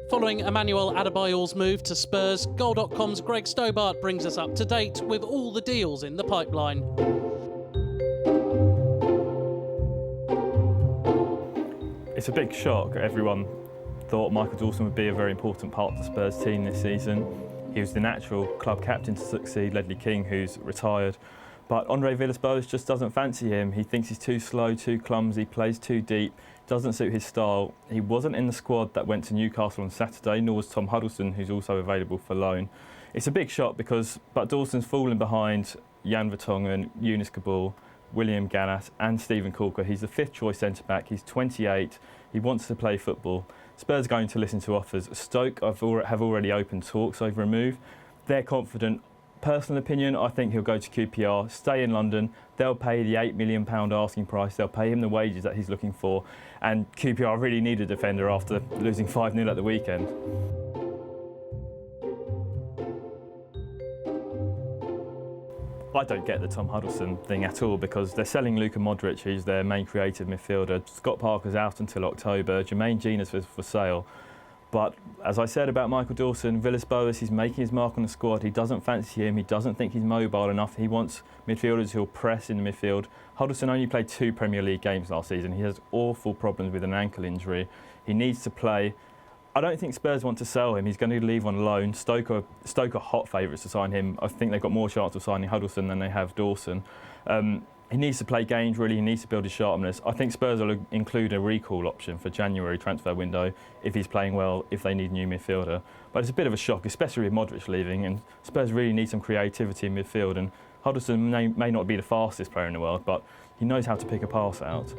Following Emmanuel Adebayor's move to Spurs, Goal.com's Greg Stobart brings us up to date with all the deals in the pipeline. It's a big shock. Everyone thought Michael Dawson would be a very important part of the Spurs team this season. He was the natural club captain to succeed Ledley King, who's retired. But Andre Villas-Boas just doesn't fancy him. He thinks he's too slow, too clumsy, plays too deep, doesn't suit his style. He wasn't in the squad that went to Newcastle on Saturday, nor was Tom Huddlestone, who's also available for loan. It's a big shock but Dawson's fallen behind Jan Vertonghen, Yunus Kabul, William Gallas and Steven Corker. He's the fifth choice centre-back. He's 28. He wants to play football. Spurs are going to listen to offers. Stoke have already opened talks over a move. They're confident. Personal opinion, I think he'll go to QPR, stay in London. They'll pay the £8 million asking price. They'll pay him the wages that he's looking for. And QPR really need a defender after losing 5-0 at the weekend. I don't get the Tom Huddlestone thing at all because they're selling Luka Modric, who's their main creative midfielder. Scott Parker's out until October. Jermaine Gina's for sale. But as I said about Michael Dawson, Villas-Boas, he's making his mark on the squad. He doesn't fancy him. He doesn't think he's mobile enough. He wants midfielders who'll press in the midfield. Huddlestone only played 2 Premier League games last season. He has awful problems with an ankle injury. He needs to play. I don't think Spurs want to sell him. He's going to leave on loan. Stoke are hot favourites to sign him. I think they've got more chance of signing Huddlestone than they have Dawson. He needs to play games, really. He needs to build his sharpness. I think Spurs will include a recall option for January transfer window if he's playing well, if they need a new midfielder. But it's a bit of a shock, especially with Modric leaving, and Spurs really need some creativity in midfield. And Huddlestone may not be the fastest player in the world, but he knows how to pick a pass out.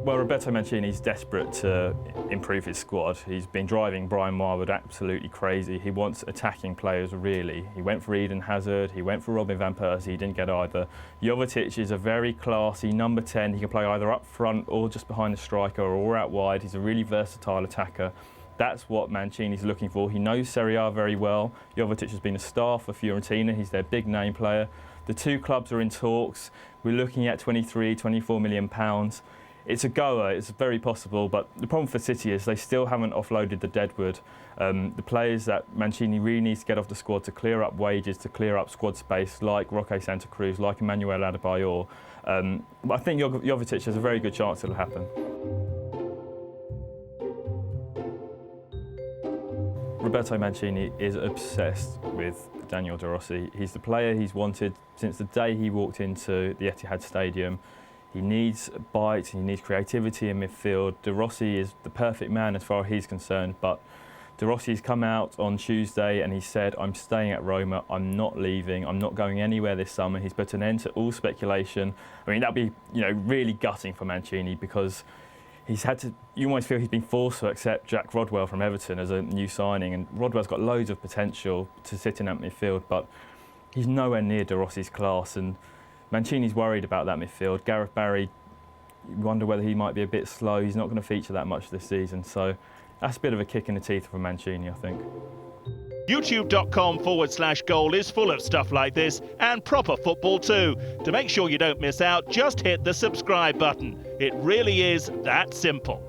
Well, Roberto Mancini's desperate to improve his squad. He's been driving Brian Marwood absolutely crazy. He wants attacking players, really. He went for Eden Hazard, he went for Robin van Persie, he didn't get either. Jovetic is a very classy number 10. He can play either up front or just behind the striker or out wide. He's a really versatile attacker. That's what Mancini's looking for. He knows Serie A very well. Jovetic has been a star for Fiorentina. He's their big name player. The two clubs are in talks. We're looking at £23–24 million. It's a goer, it's very possible, but the problem for City is they still haven't offloaded the deadwood. The players that Mancini really needs to get off the squad to clear up wages, to clear up squad space, like Roque Santa Cruz, like Emmanuel Adebayor. But I think Jovetic has a very good chance it'll happen. Roberto Mancini is obsessed with Daniele De Rossi. He's the player he's wanted since the day he walked into the Etihad Stadium. He needs bite, he needs creativity in midfield. De Rossi is the perfect man as far as he's concerned, but De Rossi's come out on Tuesday and he said, I'm staying at Roma, I'm not leaving, I'm not going anywhere this summer. He's put an end to all speculation. I mean, that'd be, really gutting for Mancini because you almost feel he's been forced to accept Jack Rodwell from Everton as a new signing, and Rodwell's got loads of potential to sit in that midfield, but he's nowhere near De Rossi's class, and Mancini's worried about that midfield. Gareth Barry, you wonder whether he might be a bit slow. He's not going to feature that much this season, so that's a bit of a kick in the teeth for Mancini, I think. YouTube.com/goal is full of stuff like this and proper football too. To make sure you don't miss out, just hit the subscribe button. It really is that simple.